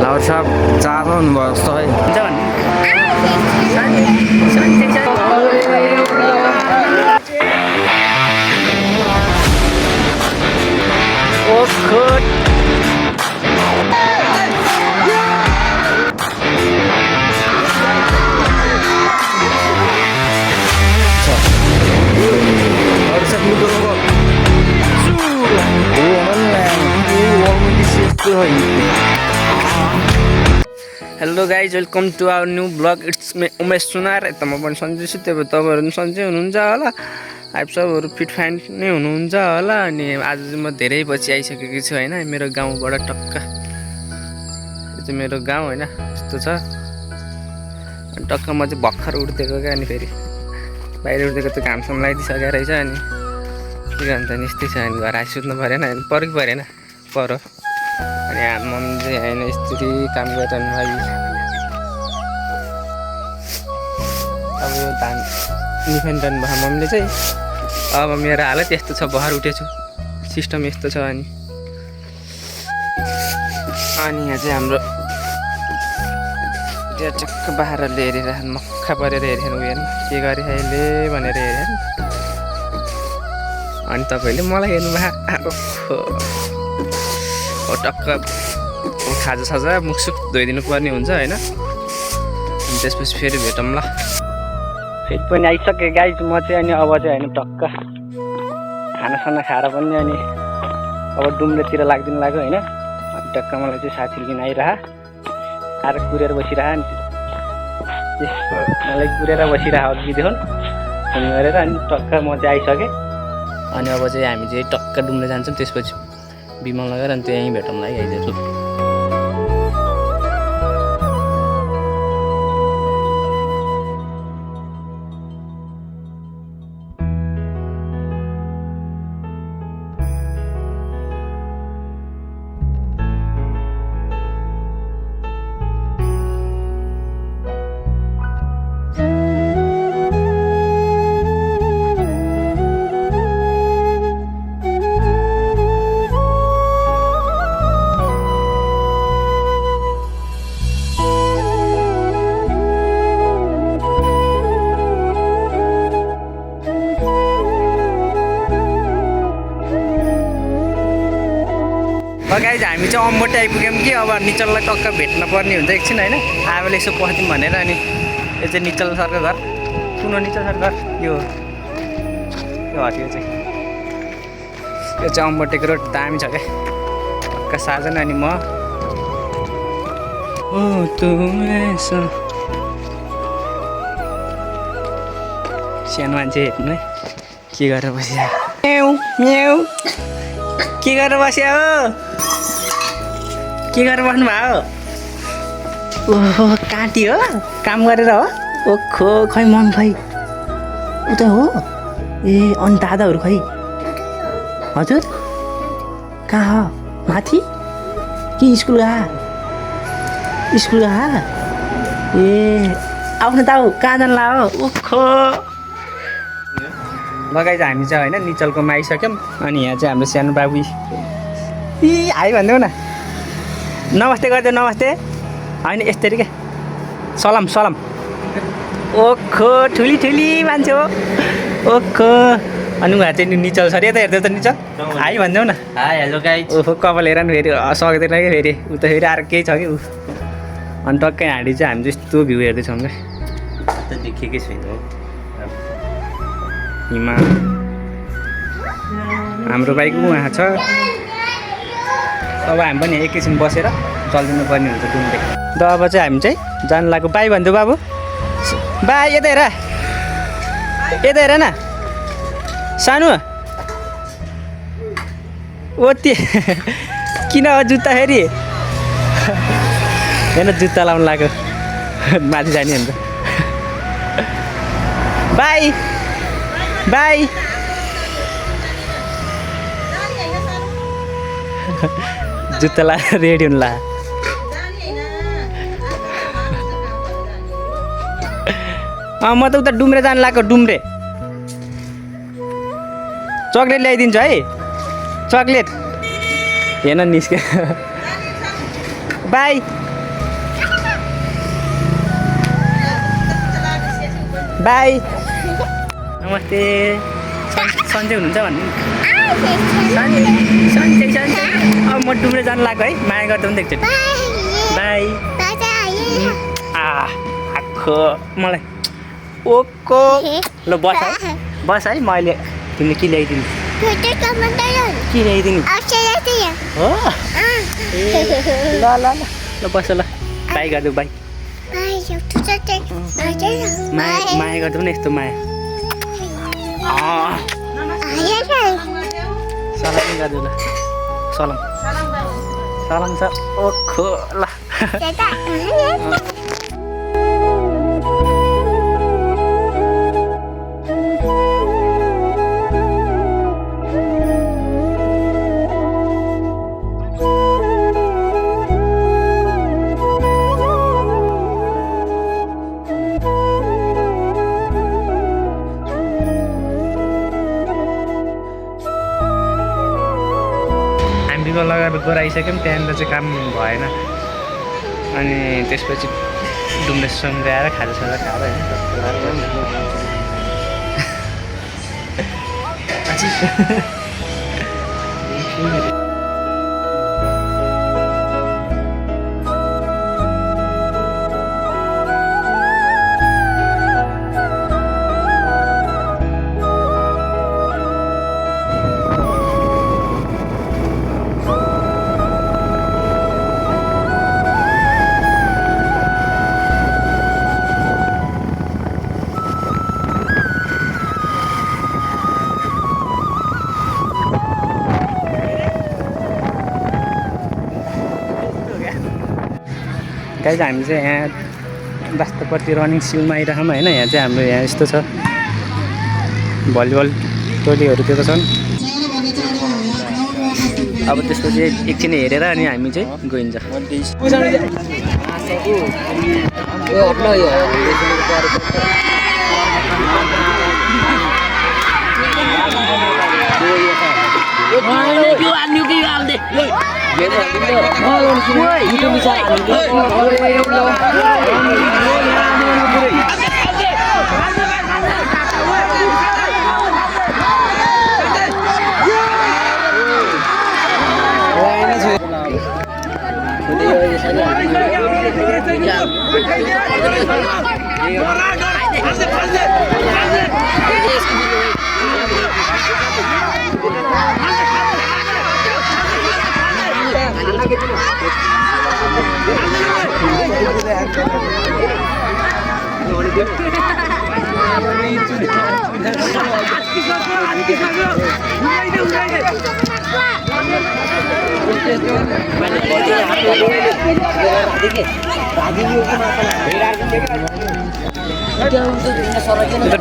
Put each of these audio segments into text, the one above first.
Loud साहब जाँदो हुनुभयो जस्तो है। Hello guys, welcome to our new blog. It's me Umesh Sunar. यता म पनि सन्चै छु, त्यो तपाईँहरू पनि सन्चै हुनुहुन्छ होला। आइप सबहरू फिट फाइन नै हुनुहुन्छ होला। अनि आज चाहिँ म धेरै पछि आइसकेको छु होइन, मेरो गाउँबाट टक्क। यो चाहिँ मेरो गाउँ होइन, यस्तो छ। अनि टक्क म चाहिँ भर्खर उठ्दिएको क्या। अनि फेरि बाहिर उठ्दिएको त घामसम्म लगाइदिइसकेको रहेछ। अनि के गर्नु त, यस्तै छ। अनि घर आइसुत्नु परेन, परेन परो। अनि हाम्रो मम्मी चाहिँ होइन स्त्री काम गरिरहनु लागि। अब यो धान निफाइरहनु भयो मम्मीले चाहिँ। अब मेरो हालत यस्तो छ, भर्खर उठेछु, सिस्टम यस्तो छ। अनि यहाँ चाहिँ हाम्रो त्यो चक्क बाख्राले हेरिरहनु, मक्खा परेर हेरेर उयो के गरे अहिले भनेर हेरेर। अनि तपाईँहरूले मलाई हेर्नु भएको हो। टक्क खाजा साजा मुखसुख धोइदिनु पर्ने हुन्छ होइन। अनि त्यसपछि फेरि भेटौँ ल। फेरि पनि आइसकेँ गाइज म चाहिँ। अनि अब चाहिँ होइन टक्क खानासाना खाएर पनि अनि अब डुम्रेतिर लाग्दिनु लाग्यो होइन। अनि टक्क मलाई चाहिँ साथीले किन आएर कुरेर बसिरह। अनि मलाई कुरेर बसिरह अघिदेखि फोन गरेर। अनि टक्क म चाहिँ आइसकेँ। अनि अब चाहिँ हामी चाहिँ टक्क डुम्रे जान्छौँ। त्यसपछि बिमल लगेर अनि त्यहीँ भेटौँला है आइदिन्छु। गाइज हामी चाहिँ अम्बोटे आइपुग्यौँ कि। अब निचललाई टक्क भेट्न पर्ने हुन्छ एकछिन होइन। आमाले यसो पस्दिउँ भनेर। अनि यो चाहिँ निचल सरको घर, कुन निचल सर घर यो हट्यो चाहिँ। यो चाहिँ अम्बोटेको रोड दामी छ क्या। टक्क साजन अनि म सानो मान्छे हेर्नु है के गरेर बसिया। म्याउ के गरेर बस्यो हो, के गरेर बस्नु भयो? ओहो काँटी हो, काम गरेर हो। ओखो खै मम खै उता हो। ए अनि दादाहरू खै? हजुर कहाँ हो? माथि कि स्कुल गए? ए आउनु त आऊ, कहाँ जानु ला हो? ओखो लगाइ चाहिँ हामी चाहिँ होइन निचलकोमा आइसक्यौँ। अनि यहाँ चाहिँ हाम्रो सानो बाबु हाई भनिदेऊ न, नमस्ते गरिदेऊ। नमस्ते होइन यस्तरी के सलाम। ओखो ठुली मान्छे हो। ओखो अनि उहाँ चाहिँ निचल सर यता हेरिदेऊ त। निचल हाई भनिदेऊ न। Hi hello guys. ओहो कपाल हेर फेरि सक्दैन कि फेरि उता फेरि आएर केही छ कि ऊ। अनि टक्कै हाँडी चाहिँ हामी चाहिँ यस्तो भ्यू हेर्दैछौँ क्या। त देखेकै छैन हो हिमा हाम्रो बाइक उहाँ छ। अब हामी पनि एकैछिन बसेर चलिदिनु पर्ने हुन्छ डुम्रे। र अब चाहिँ हामी चाहिँ जानु लाग्यो। बाई भनिदेऊ बाबु। बाई यता हेर न सानो ओ त्यो किन हो जुत्ता फेरि? हेर्न जुत्ता लाउनु लाग्यो माथि जाने अन्त। बाई जुत्ता लाएर रेडी हुनु ला। म त उता डुम्रे जानु लाग्यो। डुम्रे चक्लेट ल्याइदिन्छु है। चक्लेट हेर्न निस्क्यो। बाई बाई नमस्ते सन्चै हुनुहुन्छ भन्नु सन्चै अब म डुब्रे जानु लाग्यो है माया गर्दा पनि देख्छु बाई आखो मलाई ओको ल बस है म अहिले तिमीले के ल्याइदिनु के ल्याइदिनु हो ल ल ल ल बस ल बाई गरिदेऊ बाई माया गर्दा पनि यस्तो माया सलाम गरिदेऊ ल सलाम छ ओखो ल लगाएर गराइसक्यौँ त्यहाँनिर चाहिँ काम भएन अनि त्यसपछि डुम्रेसम्म गएर खाजासाजा खाएर होइन गाइज हामी चाहिँ यहाँ रास्तापट्टि रनिङ सिलमा आइरहेछौँ होइन यहाँ चाहिँ हाम्रो यहाँ यस्तो छ भलिबल टोलीहरू दिएको छन् अब त्यसपछि एकछिन हेरेर अनि हामी चाहिँ गइन्छ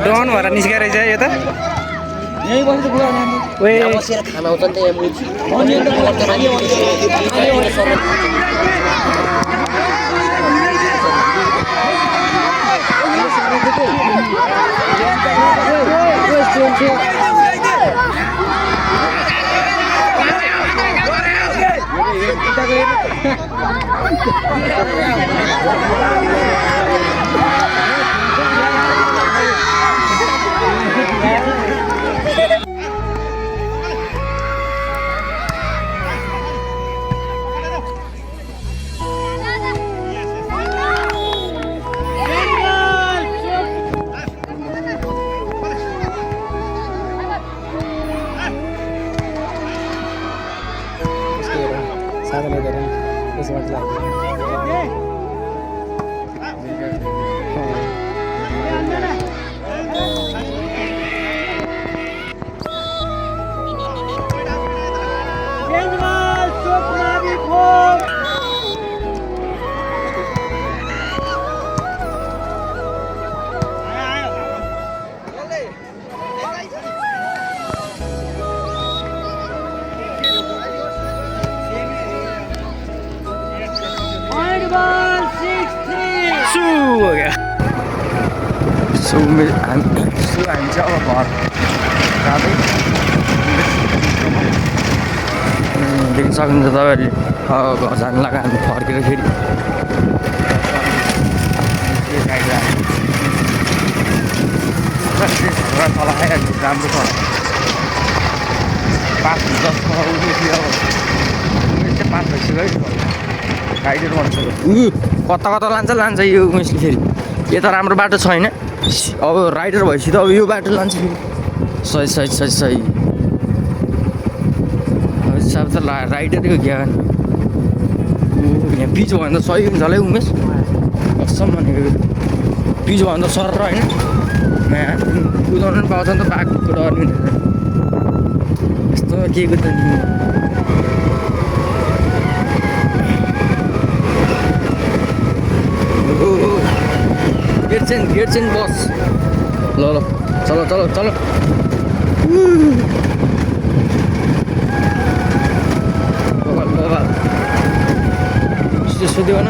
डन भएर निस्केर रहेछ यो त खाना आउँछ नि हामी चाहिँ अब घर जाँदै देख्न सक्नुहुन्छ तपाईँहरूले घर जानु लाग्यो हामी फर्केर फेरि एउटा चलाएर राम्रो छ 5 10 उमेश चाहिँ 5 भइसक्यो है राइडर भनिसक्यो कता कता लान्छ यो उमेशले फेरि यता राम्रो बाटो छैन अब राइडर भएपछि त अब यो बाटो लान्छ फेरि सही अब त राइडरै हो क्या यहाँ पिच भयो भने त सही हुन्छ होला है उमेश कसम भनेको पिच भयो भने त सर होइन कुदाउनु पनि पाउँछ नि त बाघको डर नि यस्तो के को त गेट चेन बस ल चलो सोध्यो न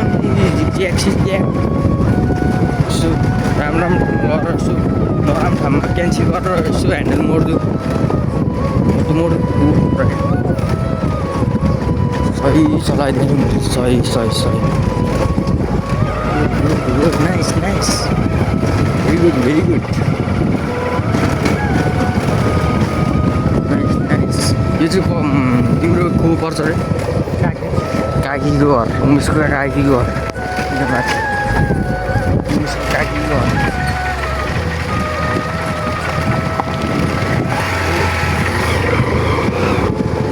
यसो राम्रो गरेर यसो नराम्रो ठाउँमा क्यान्सल गरेर यसो ह्यान्डल मोड्छु सही चलाइदिनु सही नाइस भेरी गुड नाइस यो चाहिँ तिम्रो को पर्छ अरे काकीको घर उमेशको काकीको घर उमेशको काकीको घर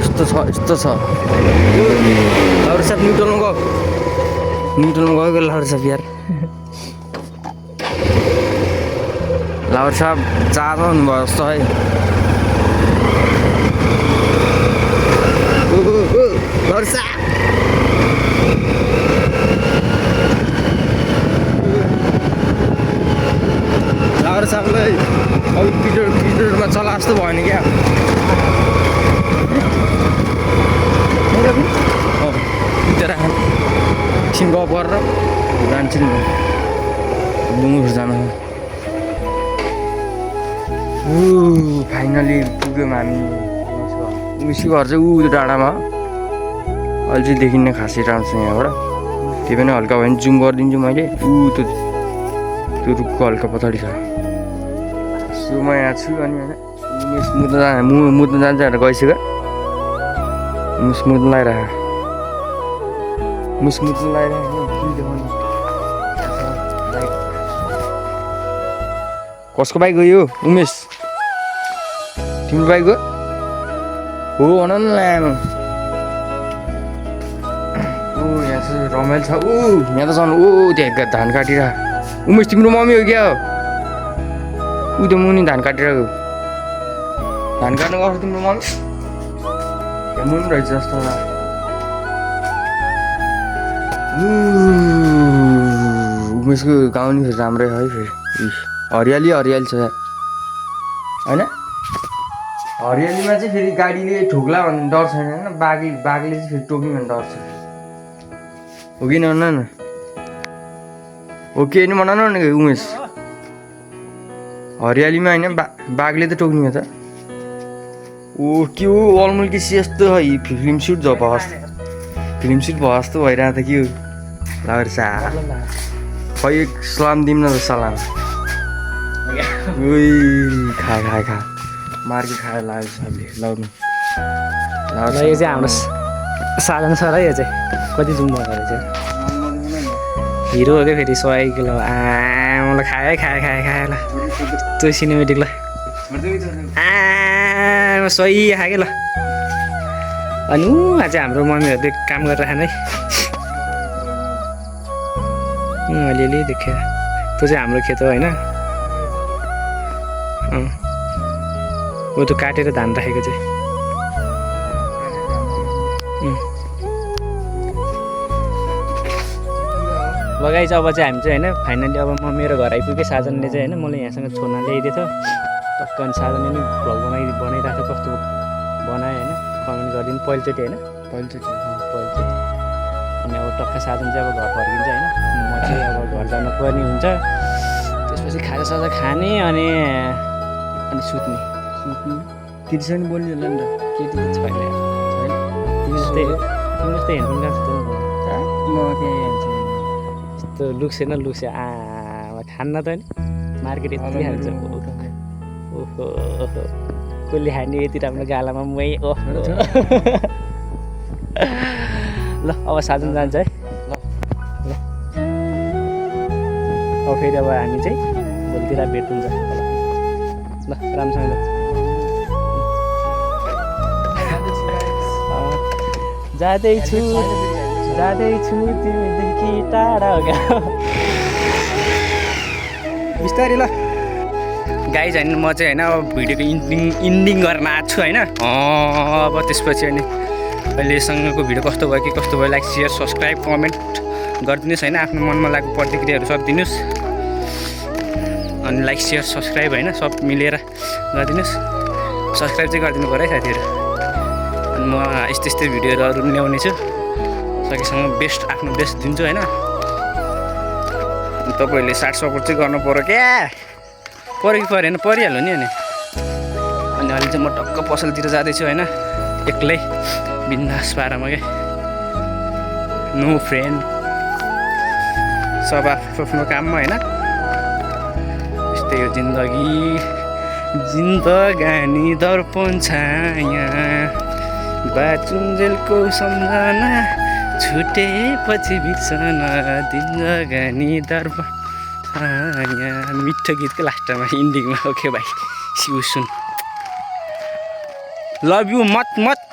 यस्तो छ लाउड साहब न्युट्रलमा गएको लाउड साहब यार लाउड साहब जाँदा हुनुभयो जस्तो है लाउड साहब लाउड साहबलाई अब पिटरमा चला जस्तो भयो नि क्या बिचरा एकछिन गफ गरेर जान्छु नि डुङ्गुर जानु फाइनली पुग्यौँ हामी उमेशको घर चाहिँ ऊ डाँडामा अहिले चाहिँ देखिन्न खासै राम्रो छ यहाँबाट त्यही पनि हल्का भयो भने जुम गरिदिन्छु मैले त्यो रुखको हल्का पछाडि छ सो म यहाँ छु अनि होइन उमेश मुद्न जान्छ भनेर गइसक्यो उमेश मुद्न लगाइरहेको कसको बाइक हो यो उमेश तिम्रो बाइक हो भन न लामो यहाँ चाहिँ रमाइलो छ यहाँ त झन् त्यहाँ धान काटिरहेको उमेश तिम्रो मम्मी हो क्या ऊ त्यो मुनि धान काटिरहेको धान काट्नु गर्छ तिम्रो मम्मी यहाँ मुनि रहेछ जस्तो उमेशको गाउँ नि फेरि राम्रै है फेरि हरियाली छ होइन हरियालीमा चाहिँ फेरि गाडीले ठोक्ला भन्ने डर छैन होइन बाघले चाहिँ फेरि टोक्ने भन्ने डर छ हो कि न हो के नि बनाउनु नि उमेश हरियालीमा होइन बाघले त टोक्ने हो त के हो अलमल कि यस्तो है फिल्म सुट भयो जस्तो भइरहेको त के हो लाएर सा खै एक सलाम दिउँ न त सलाम खा मार्के खाएर लाग्यो सबले लाउनु यो चाहिँ हाम्रो साधन छ र यो चाहिँ कति जुम भएको रहेछ हिरो हो क्या फेरि 100 किलो मलाई खाए ल त्यो सिनेमेटिक ल सही खाएँ ल अनि आज हाम्रो मम्मीहरूले काम गरेर खाने अलिअलि देखेँ त्यो चाहिँ हाम्रो खेत हो होइन त्यो काटेर धान राखेको चाहिँ लगाइ चाहिँ अब चाहिँ हामी चाहिँ होइन फाइनली अब म मेरो घर आइपुगेँ साजनले चाहिँ होइन मलाई यहाँसँग छोड्न ल्याइदिएको थियो टक्क अनि साजनले नि भ्लग बनाइरहेको थियो कस्तो बनायो होइन कमेन्ट गरिदिनु पहिलोचोटि होइन पहिलोचोटि अनि अब टक्क साधन चाहिँ अब घर फर्किन्छ होइन म चाहिँ अब घर जानु पर्ने हुन्छ त्यसपछि खाजासाजा खाने अनि सुत्ने केटीसँग बोल्ने होला नि त केटी त छैन तिमी जस्तै हेडफोन गएको म त्यहाँ यस्तो लुक्से न लुक्से ठान्न त नि मार्केट यति हाल्छ ओहो कसले खाने यति राम्रो गालामा मै ओहो ल अब साधन जान्छ है ल अब फेरि अब हामी चाहिँ भोलितिर भेट हुन्छ ल राम्रोसँग जाँदैछु तिमीदेखि टाढा बिस्तारै ल गाइज होइन म चाहिँ होइन अब भिडियोको इन्डिङ गर्न आएको छु होइन अब त्यसपछि अनि अहिलेसँगको भिडियो कस्तो भयो कि कस्तो भयो लाइक सेयर सब्सक्राइब कमेन्ट गरिदिनुहोस् होइन आफ्नो मनमा लागेको प्रतिक्रियाहरू सब दिनुहोस् अनि लाइक सेयर सब्सक्राइब होइन सब मिलेर गरिदिनुहोस् सब्सक्राइब चाहिँ गरिदिनु पऱ्यो है साथीहरू अनि म यस्तै यस्तै भिडियोहरू अरू पनि ल्याउने छु सकेसम्म बेस्ट आफ्नो बेस्ट दिन्छु होइन तपाईँहरूले साथ सपोर्ट चाहिँ गर्नु पऱ्यो क्या पऱ्यो कि परेन परिहाल्यो नि अनि अहिले चाहिँ म टक्क पसलतिर जाँदैछु होइन एक्लै बिन्दास पारामा क्या नो फ्रेन्ड सब आफ्नो काममा होइन यस्तै हो जिन्दगानी दर्पण छाया बाचुन्जेलको सम्झना छुटेपछि बिर्सन जिन्दगानी दर्पण छाया मिठो गीतको लास्टमा इन्डिङमा ओके भाइ सिउ सुन लभ यु मत